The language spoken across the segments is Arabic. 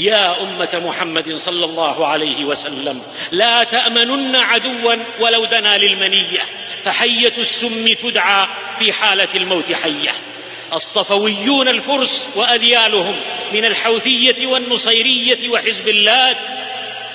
يا أمة محمد صلى الله عليه وسلم، لا تأمنن عدوا ولو دنا للمنية، فحية السم تدعى في حالة الموت حية. الصفويون الفرس وأذيالهم من الحوثية والنصيرية وحزب اللات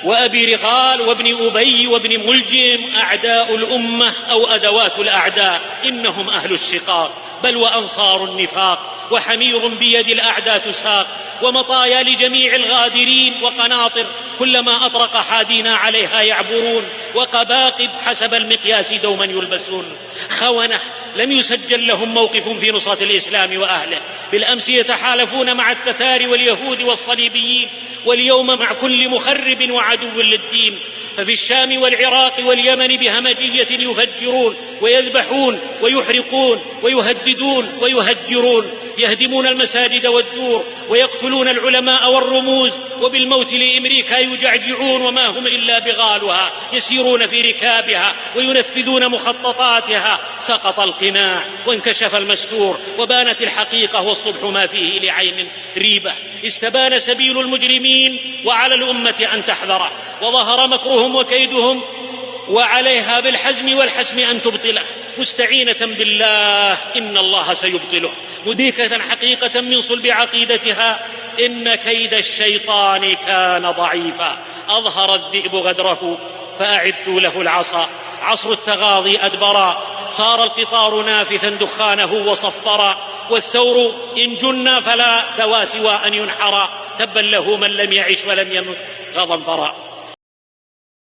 وأبي رغال وابن أبي وابن ملجم أعداء الأمة أو أدوات الأعداء، إنهم أهل الشقاق بل وأنصار النفاق، وحمير بيد الأعداء تساق، ومطايا لجميع الغادرين، وقناطر كلما أطرق حادينا عليها يعبرون، وقباقب حسب المقياس دوما يلبسون. خونة لم يسجل لهم موقف في نصرة الإسلام وأهله، بالأمس يتحالفون مع التتار واليهود والصليبيين، واليوم مع كل مخرب وعدو للدين. ففي الشام والعراق واليمن بهمجية يفجرون ويذبحون ويحرقون ويهددون ويهجرون، يهدمون المساجد والدور ويقتلون العلماء والرموز، وبالموت لأمريكا يجعجعون وما هم إلا بغالها، يسيرون في ركابها وينفذون مخططاتها. سقط القناع وانكشف المستور، وبانت الحقيقة والصبح ما فيه لعين ريبة. استبان سبيل المجرمين، وعلى الأمة أن تحذره، وظهر مكرهم وكيدهم، وعليها بالحزم والحسم أن تبطله، مستعينة بالله إن الله سيبطله، مدركة حقيقة من صلب عقيدتها إن كيد الشيطان كان ضعيفا. أظهر الذئب غدره فأعدوا له العصا، عصر التغاضي أدبرا، صار القطار نافثا دخانه وصفرا، والثور إن جن فلا دوا سوى أن ينحرا، تبا له من لم يعش ولم يمت غضنفرا.